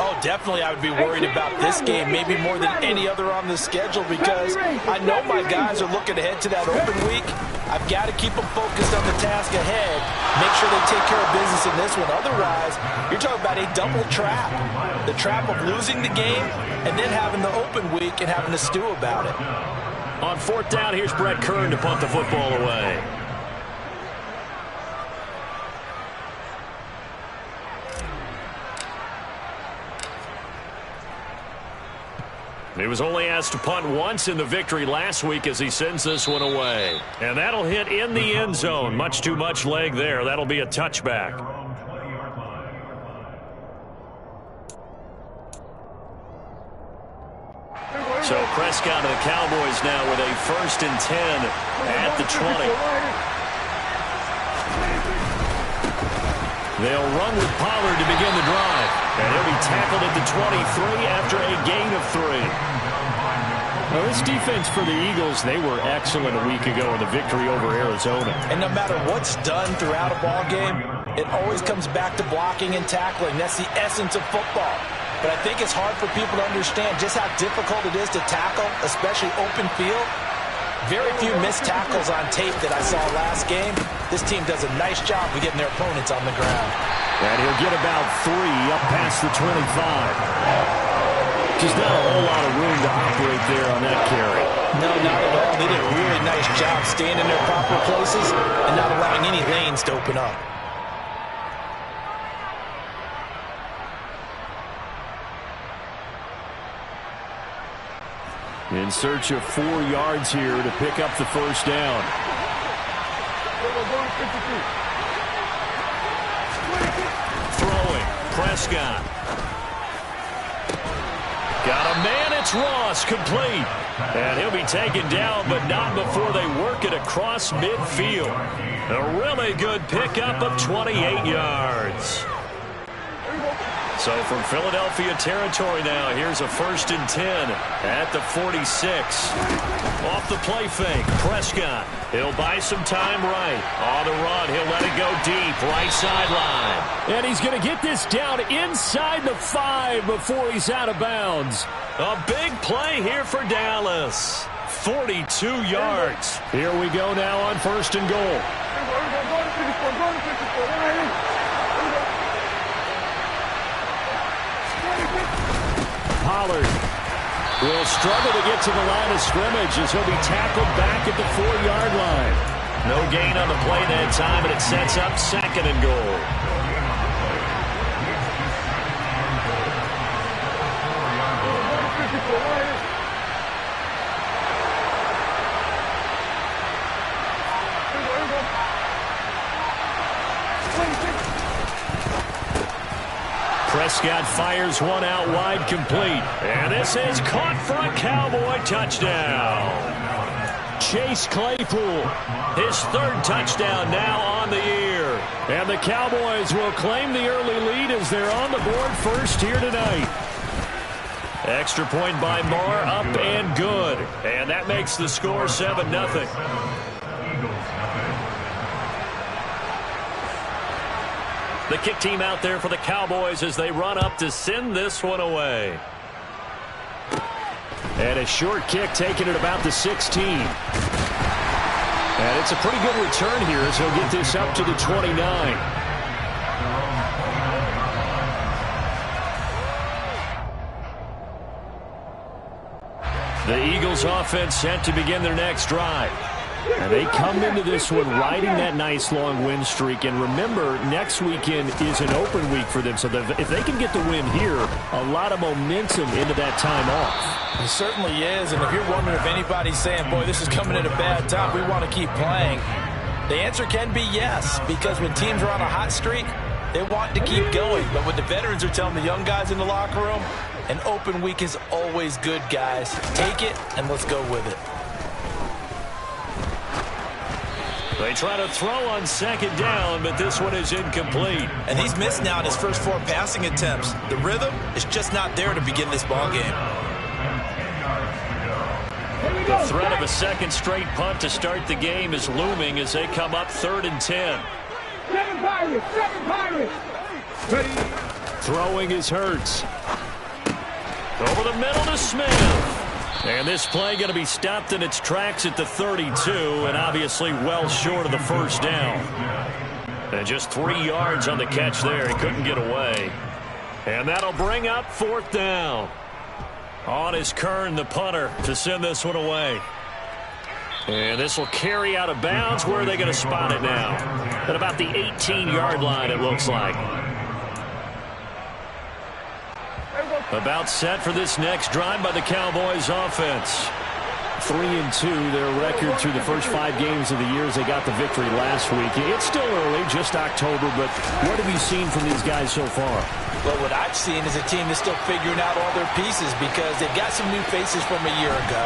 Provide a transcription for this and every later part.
Oh, definitely I would be worried about this game, maybe more than any other on the schedule, because I know my guys are looking ahead to that open week. I've got to keep them focused on the task ahead, make sure they take care of business in this one. Otherwise, you're talking about a double trap. The trap of losing the game and then having the open week and having to stew about it. On fourth down, here's Brett Kern to punt the football away. He was only asked to punt once in the victory last week as he sends this one away. And that'll hit in the end zone. Much too much leg there. That'll be a touchback. So Prescott of the Cowboys now with a 1st and 10 at the 20. They'll run with Pollard to begin the drive. And he'll be tackled at the 23 after a gain of 3. Well, this defense for the Eagles, they were excellent a week ago in the victory over Arizona. And no matter what's done throughout a ball game, it always comes back to blocking and tackling. That's the essence of football. But I think it's hard for people to understand just how difficult it is to tackle, especially open field. Very few missed tackles on tape that I saw last game. This team does a nice job of getting their opponents on the ground. And he'll get about 3 up past the 25. Just not a whole lot of room to operate there on that carry. No, not at all. They did a really nice job staying in their proper places and not allowing any lanes to open up. In search of 4 yards here to pick up the first down. Throwing, Prescott. Got a man, it's Ross, complete. And he'll be taken down, but not before they work it across midfield. A really good pickup of 28 yards. So from Philadelphia territory now, here's a 1st and 10 at the 46. Off the play fake, Prescott. He'll buy some time right. On the run, he'll let it go deep, right sideline. And he's going to get this down inside the 5 before he's out of bounds. A big play here for Dallas. 42 yards. Here we go now on 1st and goal. Pollard will struggle to get to the line of scrimmage as he'll be tackled back at the 4-yard line. No gain on the play that time, but it sets up 2nd and goal. Prescott fires one out wide, complete. And this is caught for a Cowboy touchdown. Chase Claypool, his 3rd touchdown now on the year. And the Cowboys will claim the early lead as they're on the board first here tonight. Extra point by Marr, up and good. And that makes the score 7-0. The kick team out there for the Cowboys as they run up to send this one away. And a short kick taken at about the 16. And it's a pretty good return here as he'll get this up to the 29. The Eagles offense set to begin their next drive. And they come into this one riding that nice long win streak. And remember, next weekend is an open week for them. So if they can get the win here, a lot of momentum into that time off. It certainly is. And if you're wondering if anybody's saying, boy, this is coming at a bad time, we want to keep playing, the answer can be yes. Because when teams are on a hot streak, they want to keep going. But what the veterans are telling the young guys in the locker room, an open week is always good, guys. Take it, and let's go with it. They try to throw on 2nd down, but this one is incomplete. And he's missed now in his first 4 passing attempts. The rhythm is just not there to begin this ball game. The threat of a 2nd straight punt to start the game is looming as they come up 3rd and 10. Throwing is Hurts. Over the middle to Smith. And this play going to be stopped in its tracks at the 32, and obviously well short of the first down. And just 3 yards on the catch there. He couldn't get away. And that'll bring up 4th down. On is Kern, the punter, to send this one away. And this will carry out of bounds. Where are they going to spot it now? At about the 18-yard line, it looks like. About set for this next drive by the Cowboys offense. 3-2, their record through the first 5 games of the year as they got the victory last week. It's still early, just October, but what have you seen from these guys so far? Well, what I've seen is a team that's still figuring out all their pieces because they've got some new faces from a year ago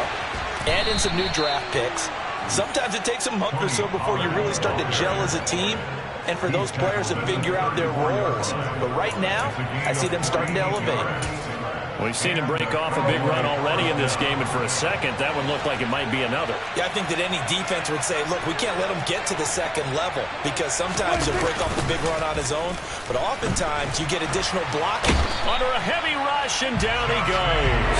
and in some new draft picks. Sometimes it takes a month or so before you really start to gel as a team and for those players to figure out their roles. But right now, I see them starting to elevate. We've seen him break off a big run already in this game, and for a second, that one looked like it might be another. Yeah, I think that any defense would say, look, we can't let him get to the second level because sometimes he'll break off the big run on his own, but oftentimes you get additional blocking. Under a heavy rush, and down he goes.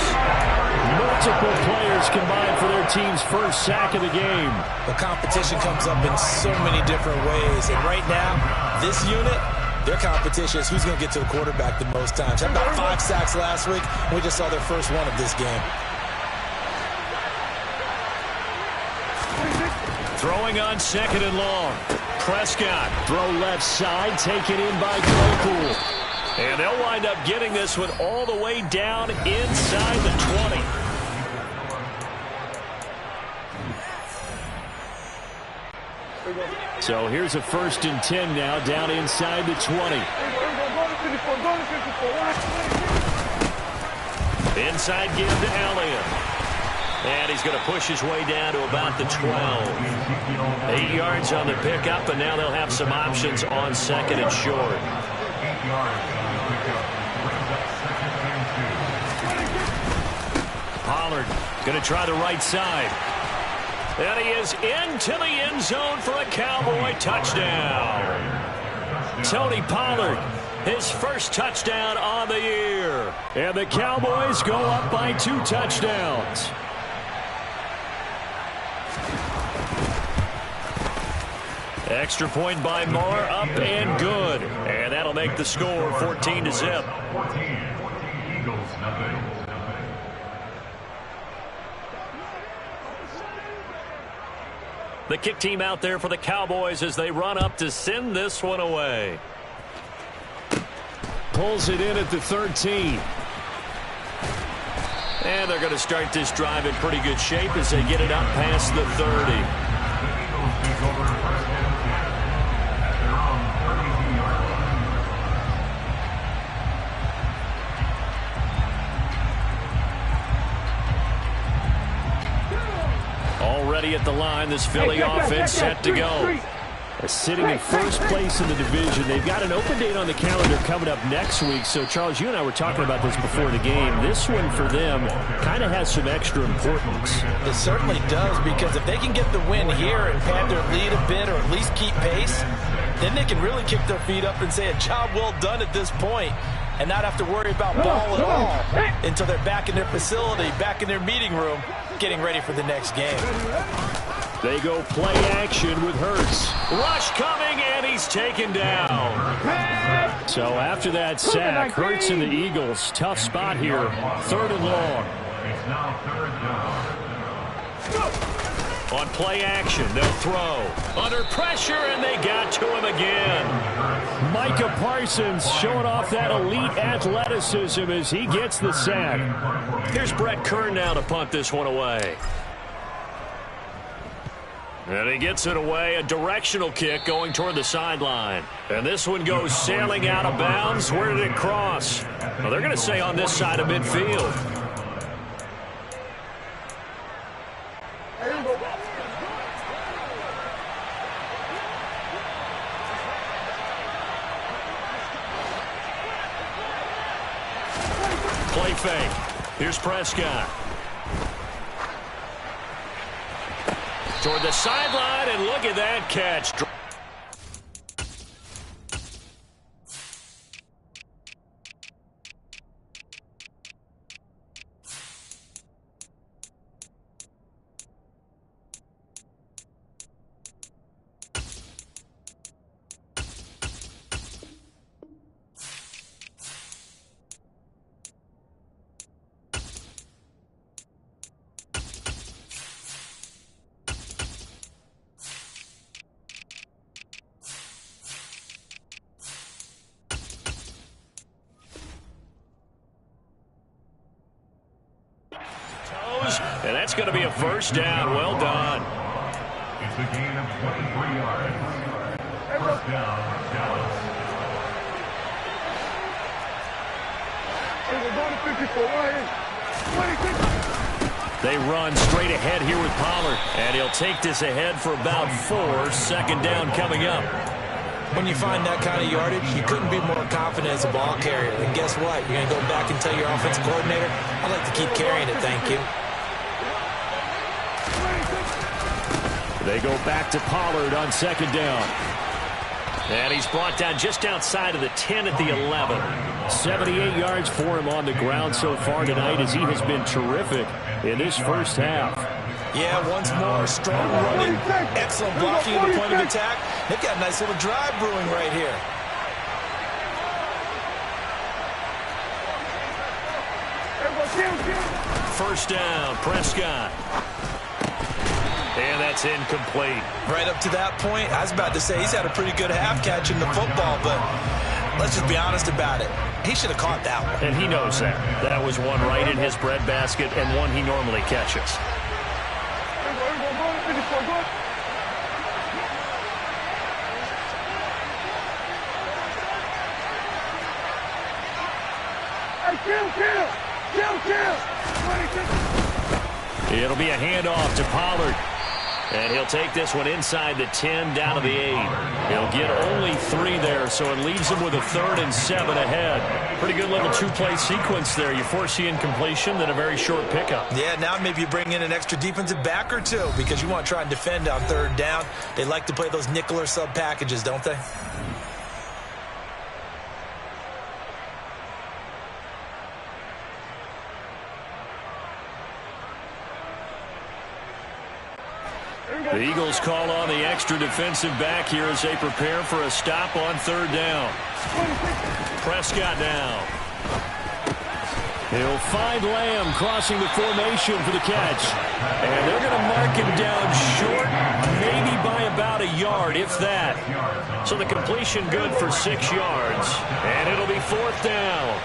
Multiple players combined for their team's first sack of the game. The competition comes up in so many different ways, and right now, this unit, their competition is who's going to get to the quarterback the most times. Had about 5 sacks last week, and we just saw their first one of this game. Throwing on 2nd and long. Prescott. Throw left side, taken in by Claypool. And they'll wind up getting this one all the way down inside the 20. So here's a 1st and 10 now, down inside the 20. Inside give to Elliott. And he's going to push his way down to about the 12. 8 yards on the pickup, and now they'll have some options on 2nd and short. Pollard going to try the right side. And he is into the end zone for a Cowboy touchdown. Tony Pollard, his first touchdown on the year. And the Cowboys go up by 2 touchdowns. Extra point by Moore, up and good. And that'll make the score 14-0. The kick team out there for the Cowboys as they run up to send this one away. Pulls it in at the 13. And they're going to start this drive in pretty good shape as they get it up past the 30. Already at the line, this Philly offense set to go. They're sitting in first place in the division. They've got an open date on the calendar coming up next week. So, Charles, you and I were talking about this before the game. This one for them kind of has some extra importance. It certainly does, because if they can get the win here and pad their lead a bit or at least keep pace, then they can really kick their feet up and say a job well done at this point and not have to worry about ball at all until they're back in their facility, back in their meeting room, getting ready for the next game. They go play action with Hurts. Rush coming, and he's taken down. So after that sack, Hurts and the Eagles, tough spot here. 3rd and long. On play action, they'll throw. Under pressure, and they got to him again. Micah Parsons showing off that elite athleticism as he gets the sack. Here's Brett Kern now to punt this one away. And he gets it away, a directional kick going toward the sideline. And this one goes sailing out of bounds. Where did it cross? Well, they're going to say on this side of midfield. Play fake. Here's Prescott. Toward the sideline, and look at that catch. And that's going to be a first down. Well done. It's a gain of 23 yards. First down, Dallas. They run straight ahead here with Pollard. And he'll take this ahead for about 4. Second down coming up. When you find that kind of yardage, you couldn't be more confident as a ball carrier. And guess what? You're going to go back and tell your offensive coordinator, I'd like to keep carrying it, thank you. They go back to Pollard on second down. And he's brought down just outside of the 10 at the 11. 78 yards for him on the ground so far tonight as he has been terrific in this first half. Yeah, once more, strong running, excellent blocking at the point of attack. They've got a nice little drive brewing right here. First down, Prescott. And that's incomplete. Right up to that point, I was about to say he's had a pretty good half catching the football, but let's just be honest about it. He should have caught that one. And he knows that. That was one right in his breadbasket and one he normally catches. It'll be a handoff to Pollard. And he'll take this one inside the 10 down to the 8. He'll get only 3 there, so it leaves him with a 3rd and 7 ahead. Pretty good little 2-play sequence there. You force the incompletion, then a very short pickup. Yeah, now maybe you bring in an extra defensive back or 2 because you want to try and defend on 3rd down. They like to play those nickel or sub packages, don't they? The Eagles call on the extra defensive back here as they prepare for a stop on 3rd down. Prescott now. He'll find Lamb crossing the formation for the catch. And they're going to mark him down short, maybe by about a yard, if that. So the completion good for 6 yards. And it'll be 4th down.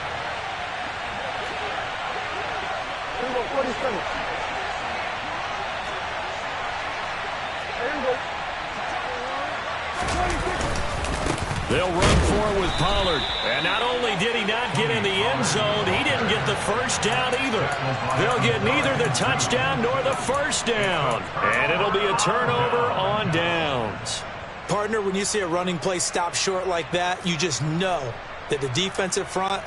They'll run for it with Pollard. And not only did he not get in the end zone, he didn't get the first down either. They'll get neither the touchdown nor the first down. And it'll be a turnover on downs. Partner, when you see a running play stop short like that, you just know that the defensive front,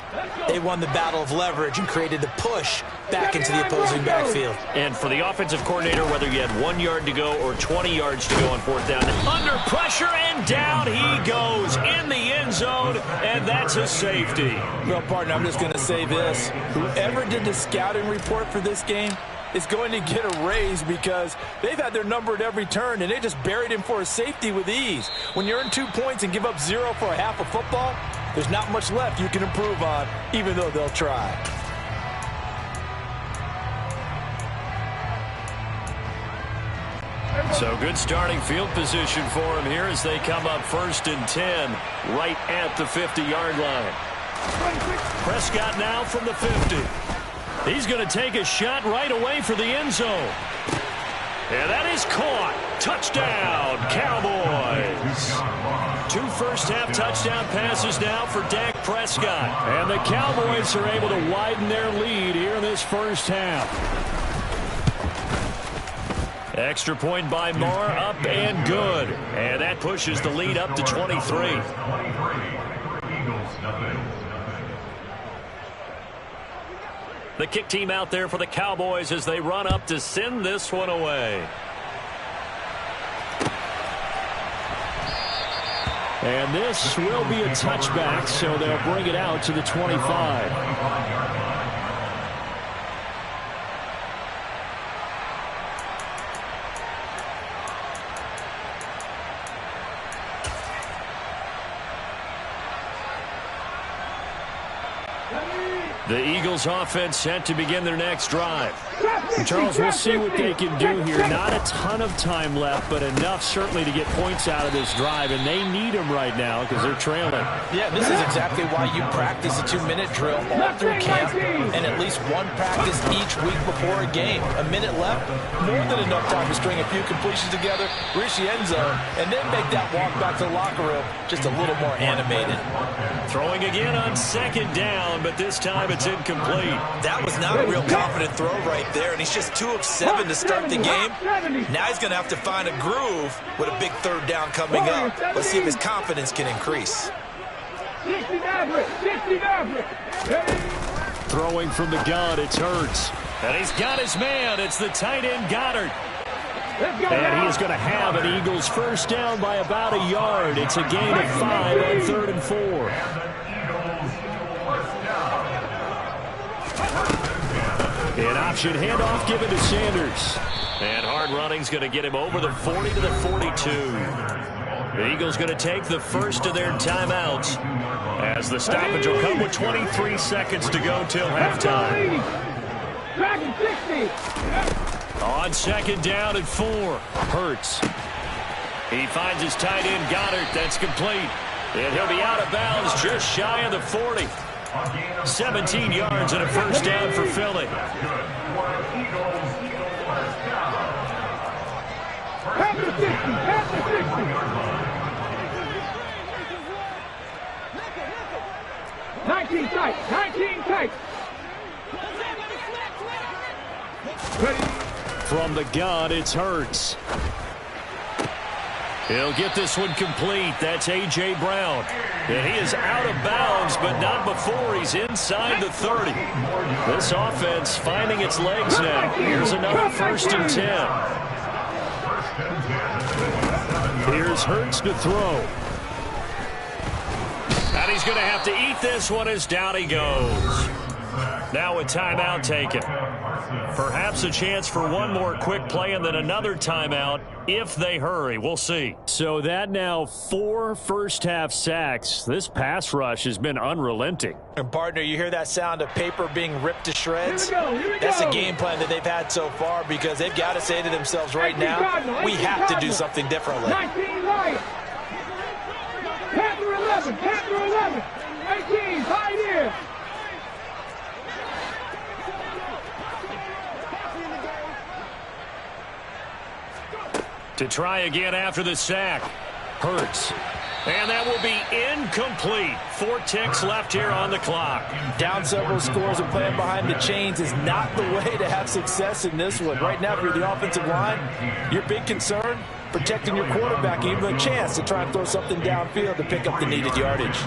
they won the battle of leverage and created the push back into the opposing backfield. And for the offensive coordinator, whether you had 1 yard to go or 20 yards to go on 4th down, under pressure and down he goes in the end zone, and that's a safety. Well, partner, I'm just going to say this. Whoever did the scouting report for this game is going to get a raise because they've had their number at every turn, and they just buried him for a safety with ease. When you earn 2 points and give up 0 for a half of football, there's not much left you can improve on, even though they'll try. So good starting field position for him here as they come up 1st and 10 right at the 50-yard line. Prescott now from the 50. He's going to take a shot right away for the end zone. And that is caught. Touchdown, Cowboys. 2 first-half touchdown passes now for Dak Prescott. And the Cowboys are able to widen their lead here in this first half. Extra point by Moore, up and good. And that pushes the lead up to 23. The kick team out there for the Cowboys as they run up to send this one away. And this will be a touchback, so they'll bring it out to the 25. The Eagles offense set to begin their next drive. Charles, we'll see what they can do here. Not a ton of time left, but enough certainly to get points out of this drive, and they need them right now because they're trailing. Yeah, this is exactly why you practice a 2-minute drill all through camp and at least one practice each week before a game. A minute left, more than enough time to string a few completions together, reach the end zone, and then make that walk back to the locker room just a little more animated. Throwing again on second down, but this time it's incomplete. That was not a real confident throw right there, and he's just 2 of 7 to start the game. Now he's going to have to find a groove with a big third down coming up. Let's see if his confidence can increase. Throwing from the gun, it's Hurts. And he's got his man. It's the tight end Goddard. And he is going to have an Eagles first down by about a yard. It's a gain of 5 on 3rd and 4. An option handoff given to Sanders. And hard running's going to get him over the 40 to the 42. The Eagles going to take the first of their timeouts as the stoppage will come with 23 seconds to go till halftime. On second down and 4. Hurts. He finds his tight end Goddard. That's complete. And he'll be out of bounds just shy of the 40. 17 yards and a first down for Philly. Past the 60, past the 60. 19 tight, 19 tight. From the gun, it's Hurts. He'll get this one complete. That's A.J. Brown. And he is out of bounds, but not before he's inside the 30. This offense finding its legs now. Here's another 1st and 10. Here's Hurts to throw. And he's going to have to eat this one as down he goes. Now a timeout taken. Perhaps a chance for one more quick play and then another timeout if they hurry. We'll see. So that now 4 first-half sacks. This pass rush has been unrelenting. And partner, you hear that sound of paper being ripped to shreds? Here we go. That's the game plan that they've had so far because they've got to say to themselves right now, we have to do something differently. 19 right. Panther 11, Panther 11. 18, Pioneer. To try again after the sack. Hurts. And that will be incomplete. 4 ticks left here on the clock. Down several scores and playing behind the chains is not the way to have success in this one. Right now, if you're the offensive line, your big concern, protecting your quarterback, and even a chance to try and throw something downfield to pick up the needed yardage.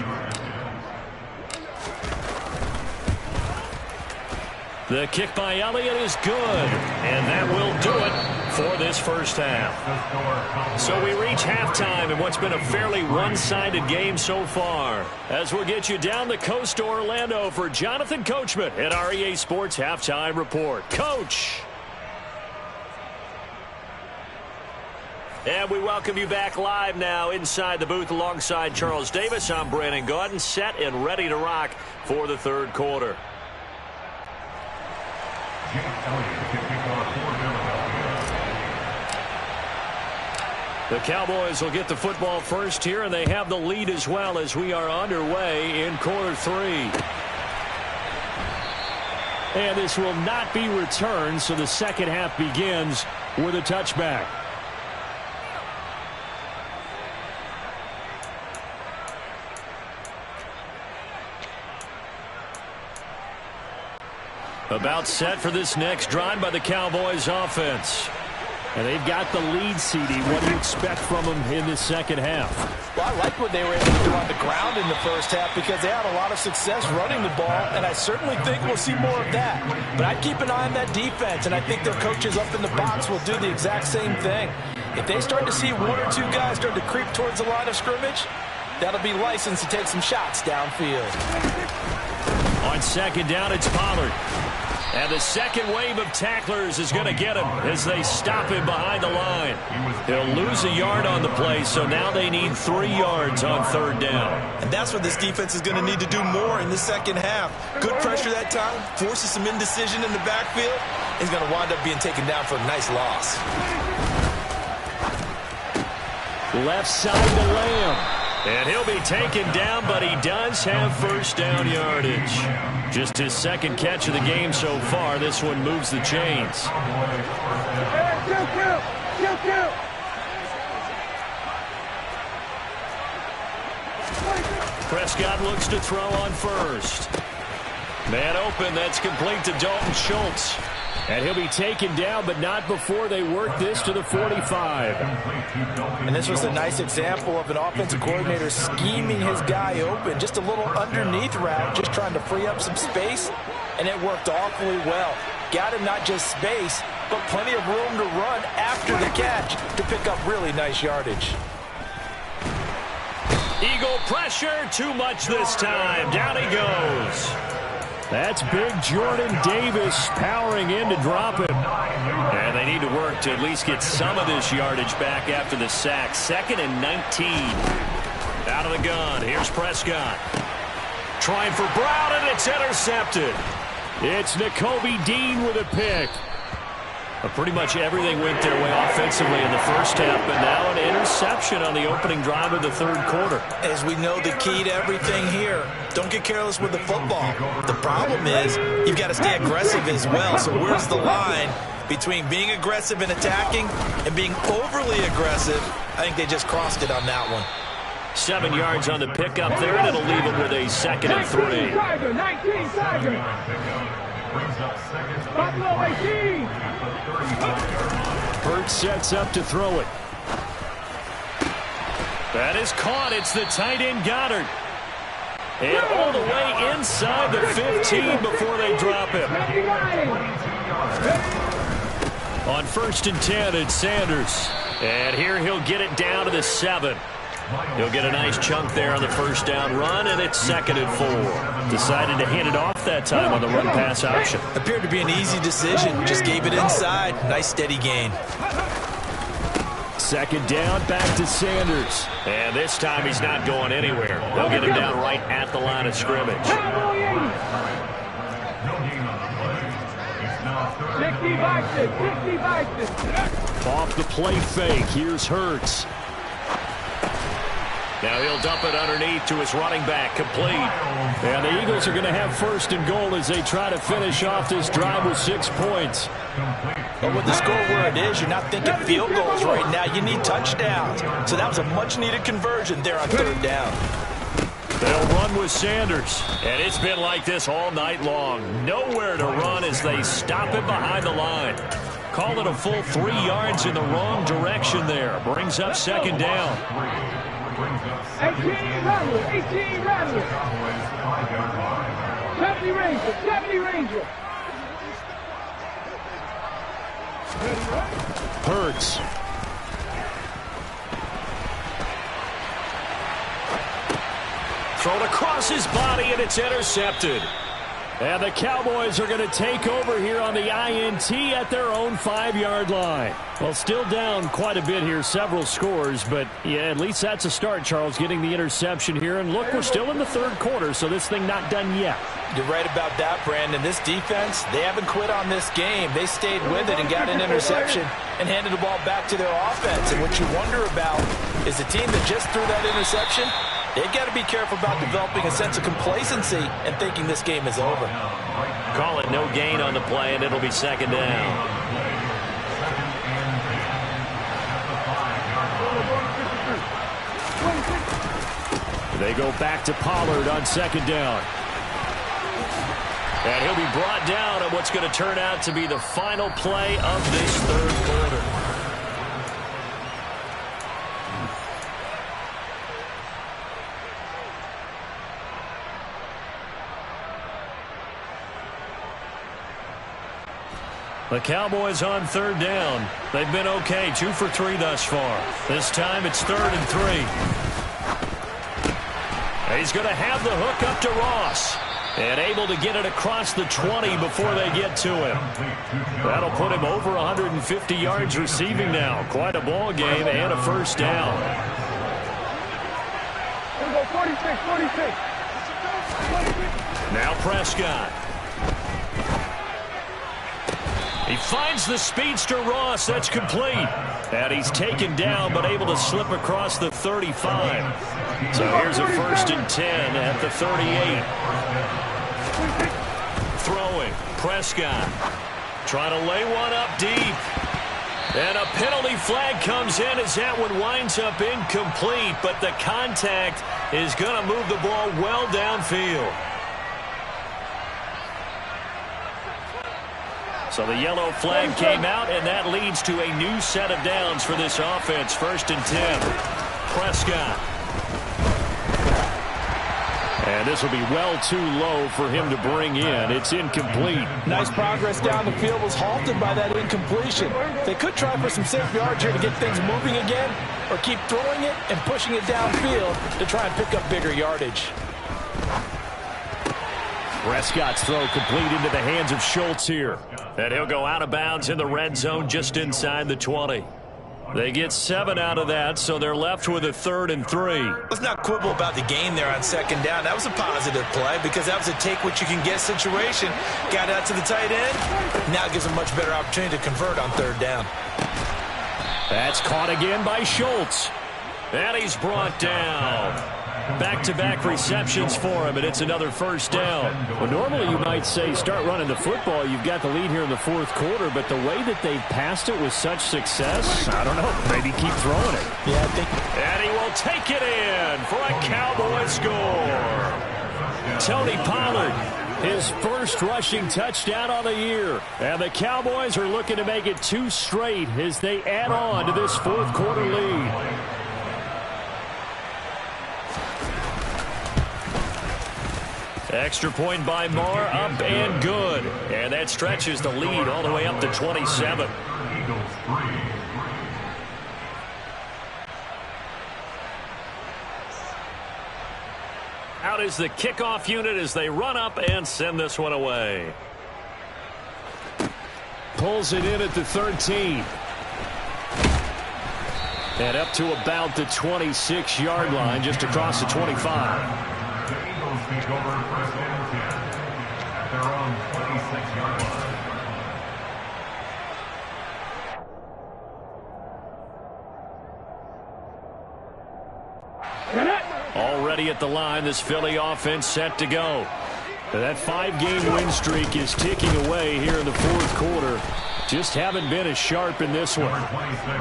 The kick by Elliott is good, and that will do it for this first half. So we reach halftime in what's been a fairly one-sided game so far. As we'll get you down the coast to Orlando for Jonathan Coachman at our EA Sports Halftime Report. Coach! And we welcome you back live now inside the booth alongside Charles Davis. I'm Brandon Gaudin, set and ready to rock for the third quarter. The Cowboys will get the football first here, and they have the lead as well as we are underway in quarter 3. And this will not be returned, so the second half begins with a touchback. About set for this next drive by the Cowboys offense. And they've got the lead, CD. What do you expect from them in this second half? Well, I like what they were able to do on the ground in the first half because they had a lot of success running the ball, and I certainly think we'll see more of that. But I'd keep an eye on that defense, and I think their coaches up in the box will do the exact same thing. If they start to see 1 or 2 guys start to creep towards the line of scrimmage, that'll be licensed to take some shots downfield. On second down, it's Pollard. And the second wave of tacklers is going to get him as they stop him behind the line. He'll lose a yard on the play, so now they need 3 yards on third down. And that's what this defense is going to need to do more in the second half. Good pressure that time, forces some indecision in the backfield. He's going to wind up being taken down for a nice loss. Left side to Lamb. And he'll be taken down, but he does have first down yardage. Just his second catch of the game so far. This one moves the chains. Prescott looks to throw on first. Man open, that's complete to Dalton Schultz. And he'll be taken down, but not before they work this to the 45. And this was a nice example of an offensive coordinator scheming his guy open. Just a little underneath route, just trying to free up some space, and it worked awfully well. Got him not just space, but plenty of room to run after the catch to pick up really nice yardage. Eagle pressure, too much this time. Down he goes. That's big Jordan Davis powering in to drop him. And they need to work to at least get some of this yardage back after the sack. 2nd and 19. Out of the gun. Here's Prescott. Trying for Brown, and it's intercepted. It's Nakobe Dean with a pick. Pretty much everything went their way offensively in the first half, but now an interception on the opening drive of the third quarter. As we know, the key to everything here, don't get careless with the football. The problem is you've got to stay aggressive as well. So where's the line between being aggressive and attacking and being overly aggressive? I think they just crossed it on that one. 7 yards on the pickup there, and it'll leave them with a 2nd and 3. 19 Tiger. Buffalo 18. Hurts sets up to throw it. That is caught. It's the tight end Goddard. And all the way inside the 15 before they drop him. On 1st and 10, it's Sanders. And here he'll get it down to the 7. He'll get a nice chunk there on the first down run, and it's 2nd and 4. Decided to hand it off that time on the run-pass option. Appeared to be an easy decision. Just gave it inside. Nice steady gain. 2nd down, back to Sanders. And this time he's not going anywhere. They'll get him down right at the line of scrimmage. 60 Off the play fake, here's Hurts. Now he'll dump it underneath to his running back, complete. And the Eagles are going to have 1st and goal as they try to finish off this drive with 6 points. But with the score where it is, you're not thinking field goals right now. You need touchdowns. So that was a much-needed conversion there on 3rd down. They'll run with Sanders. And it's been like this all night long. Nowhere to run as they stop him behind the line. Call it a full 3 yards in the wrong direction there. Brings up 2nd down. 18 Rattler. 70 Ranger. Hurts. Thrown across his body, and it's intercepted. And the Cowboys are going to take over here on the INT at their own 5-yard line. Well, still down quite a bit here, several scores, but yeah, at least that's a start, Charles, getting the interception here. And look, we're still in the 3rd quarter, so this thing not done yet. You're right about that, Brandon. This defense, they haven't quit on this game. They stayed with it and got an interception and handed the ball back to their offense. And what you wonder about is the team that just threw that interception, they've got to be careful about developing a sense of complacency and thinking this game is over. Call it no gain on the play, and it'll be 2nd down. They go back to Pollard on 2nd down. And he'll be brought down on what's going to turn out to be the final play of this 3rd quarter. The Cowboys on 3rd down. They've been okay, 2 for 3 thus far. This time it's 3rd and 3. He's going to have the hook up to Ross. And able to get it across the 20 before they get to him. That'll put him over 150 yards receiving now. Quite a ball game and a first down. Here we go, 46, 46. Now Prescott. He finds the speedster Ross. That's complete. And he's taken down but able to slip across the 35. So here's a 1st and 10 at the 38. Throwing. Prescott. Trying to lay one up deep. And a penalty flag comes in as that one winds up incomplete. But the contact is going to move the ball well downfield. So the yellow flag came out, and that leads to a new set of downs for this offense. 1st and 10. Prescott. And this will be well too low for him to bring in. It's incomplete. Nice progress down the field was halted by that incompletion. They could try for some safe yards here to get things moving again, or keep throwing it and pushing it downfield to try and pick up bigger yardage. Prescott's throw complete into the hands of Schultz here. And he'll go out of bounds in the red zone just inside the 20. They get 7 out of that, so they're left with a 3rd and 3. Let's not quibble about the gain there on 2nd down. That was a positive play because that was a take-what-you-can-get situation. Got out to the tight end. Now it gives them a much better opportunity to convert on 3rd down. That's caught again by Schultz. And he's brought down. Back-to-back receptions for him, and it's another 1st down. Well, normally you might say start running the football. You've got the lead here in the 4th quarter, but the way that they've passed it with such success, I don't know, maybe keep throwing it. Yeah, I think. And he will take it in for a Cowboy score. Tony Pollard, his first rushing touchdown on the year. And the Cowboys are looking to make it 2 straight as they add on to this 4th quarter lead. Extra point by Marr, up and good. And that stretches the lead all the way up to 27. Out is the kickoff unit as they run up and send this one away. Pulls it in at the 13. And up to about the 26-yard line, just across the 25. Take over 1st and 10 at their own 26-yard line. Already at the line, this Philly offense set to go. That 5-game win streak is ticking away here in the 4th quarter. Just haven't been as sharp in this one.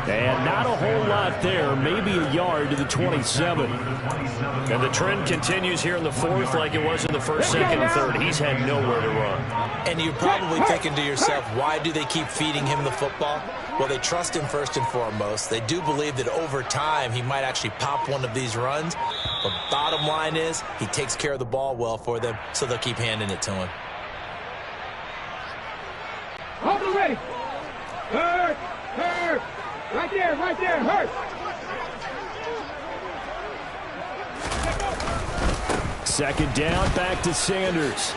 And not a whole lot there, maybe a yard to the 27. And the trend continues here in the 4th like it was in the 1st, 2nd, and 3rd. He's had nowhere to run. And you're probably thinking to yourself, why do they keep feeding him the football? Well, they trust him first and foremost. They do believe that over time he might actually pop one of these runs. But bottom line is he takes care of the ball well for them, so they'll keep handing it to him. Hold it ready. Hurt, hurt. Right there, hurt. Second down, back to Sanders.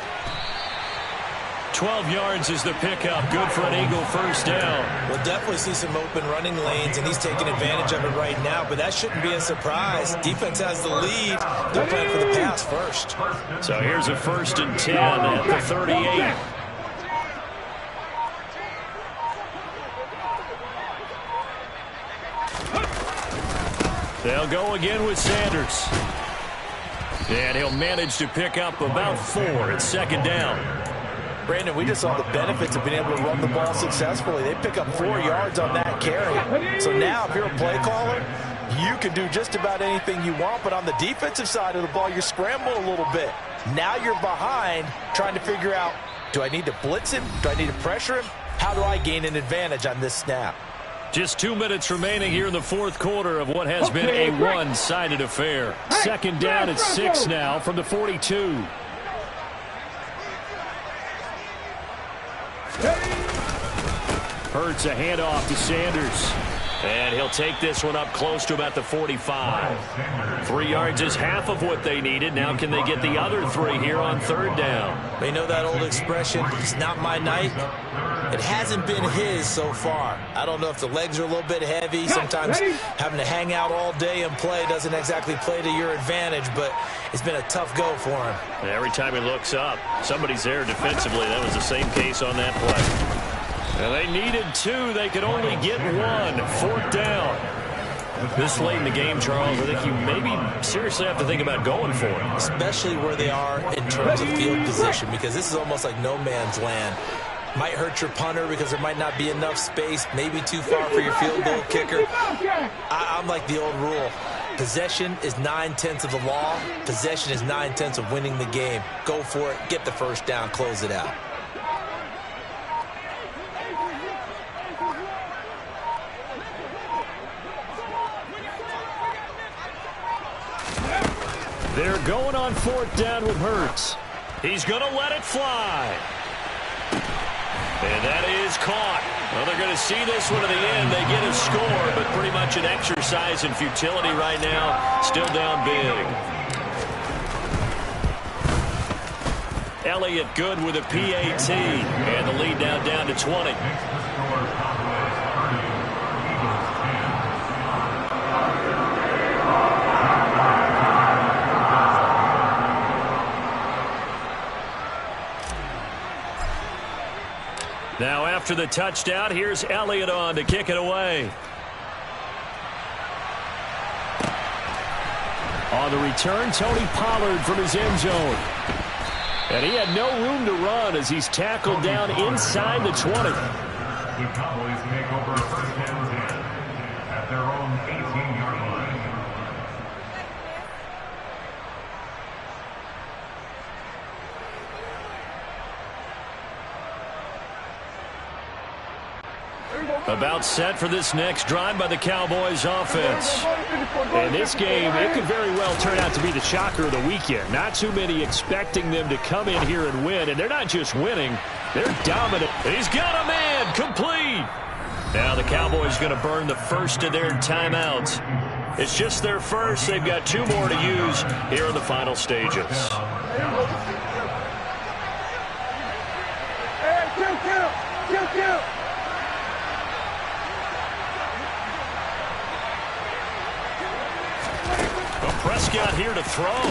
12 yards is the pickup. Good for an Eagle 1st down. We'll definitely see some open running lanes, and he's taking advantage of it right now, but that shouldn't be a surprise. Defense has the lead. They're playing for the pass first. So here's a 1st and 10 at the 38. They'll go again with Sanders. And he'll manage to pick up about 4 at 2nd down. Brandon, we just saw the benefits of being able to run the ball successfully. They pick up 4 yards on that carry. So now if you're a play caller, you can do just about anything you want. But on the defensive side of the ball, you're scrambling a little bit. Now you're behind trying to figure out, do I need to blitz him? Do I need to pressure him? How do I gain an advantage on this snap? Just 2 minutes remaining here in the 4th quarter of what has been a one-sided affair. Second down at 6 now from the 42. Hurts a handoff to Sanders. And he'll take this one up close to about the 45. 3 yards is half of what they needed. Now can they get the other 3 here on 3rd down? They know that old expression, it's not my night. It hasn't been his so far. I don't know if the legs are a little bit heavy. Sometimes having to hang out all day and play doesn't exactly play to your advantage, but it's been a tough go for him. And every time he looks up, somebody's there defensively. That was the same case on that play. And they needed 2. They could only get 1. 4th down. This late in the game, Charles, I think you maybe seriously have to think about going for it. Especially where they are in terms of field position, because this is almost like no man's land. Might hurt your punter because there might not be enough space, maybe too far for your field goal kicker. I'm like the old rule. Possession is 9/10 of the law. Possession is 9/10 of winning the game. Go for it. Get the first down. Close it out. They're going on 4th down with Hurts. He's going to let it fly. And that is caught. Well, they're going to see this one to the end. They get a score, but pretty much an exercise in futility right now. Still down big. Elliott good with a PAT. And the lead now down to 20. Now after the touchdown, here's Elliott on to kick it away. On the return, Tony Pollard from his end zone. And he had no room to run as he's tackled down inside the 20. The Cowboys make over 1st and 10 at their own 18-yard line. About set for this next drive by the Cowboys offense. In this game, it could very well turn out to be the shocker of the weekend. Not too many expecting them to come in here and win. And they're not just winning, they're dominant. He's got a man complete. Now the Cowboys going to burn the first of their timeouts. It's just their first. They've got 2 more to use here in the final stages. Prescott here to throw.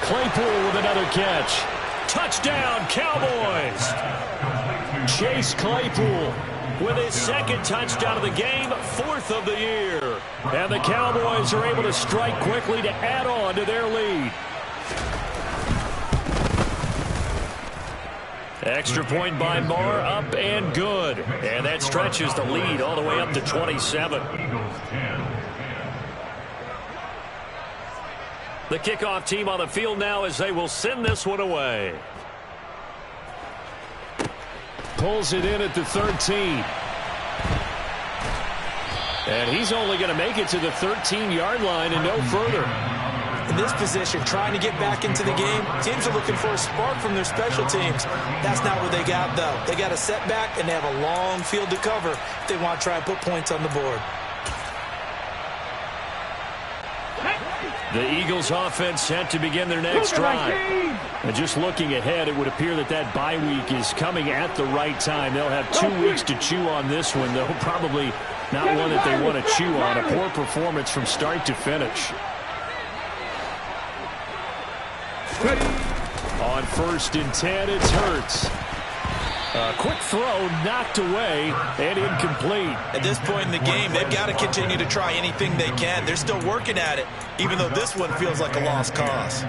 Claypool with another catch. Touchdown, Cowboys. Chase Claypool with his 2nd touchdown of the game, 4th of the year. And the Cowboys are able to strike quickly to add on to their lead. Extra point by Marr, up and good. And that stretches the lead all the way up to 27. The kickoff team on the field now as they will send this one away. Pulls it in at the 13. And he's only going to make it to the 13-yard line and no further. In this position, trying to get back into the game, teams are looking for a spark from their special teams. That's not what they got, though. They got a setback, and they have a long field to cover if they want to try and put points on the board. The Eagles offense set to begin their next drive. And just looking ahead, it would appear that that bye week is coming at the right time. They'll have 2 weeks to chew on this one, though probably not one that they want to chew on. A poor performance from start to finish. On 1st and 10, it's Hurts. A quick throw knocked away and incomplete. At this point in the game, they've got to continue to try anything they can. They're still working at it, even though this one feels like a lost cause.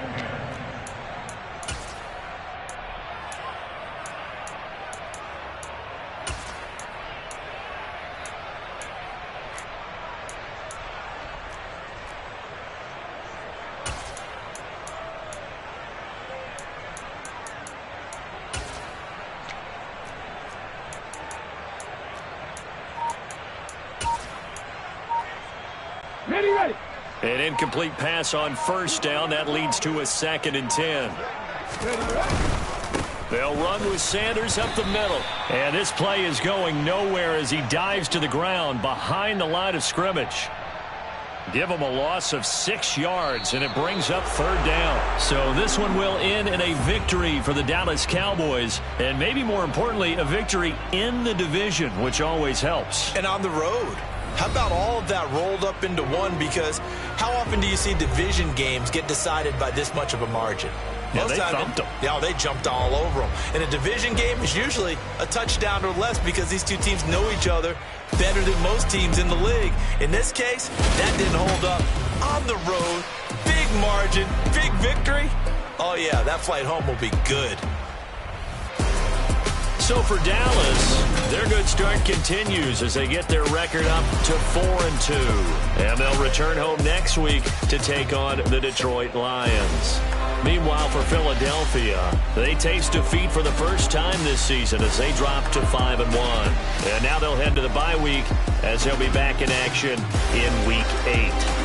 An incomplete pass on 1st down. That leads to a 2nd and 10. They'll run with Sanders up the middle. And this play is going nowhere as he dives to the ground behind the line of scrimmage. Give him a loss of 6 yards, and it brings up 3rd down. So this one will end in a victory for the Dallas Cowboys, and maybe more importantly, a victory in the division, which always helps. And on the road. How about all of that rolled up into one? Because how often do you see division games get decided by this much of a margin? Yeah, they thumped them. Yeah, they jumped all over them. And a division game is usually a touchdown or less because these two teams know each other better than most teams in the league. In this case, that didn't hold up. On the road, big margin, big victory. Oh, yeah, that flight home will be good. So for Dallas, their good start continues as they get their record up to 4-2. And they'll return home next week to take on the Detroit Lions. Meanwhile, for Philadelphia, they taste defeat for the first time this season as they drop to 5-1. And now they'll head to the bye week as they'll be back in action in Week 8.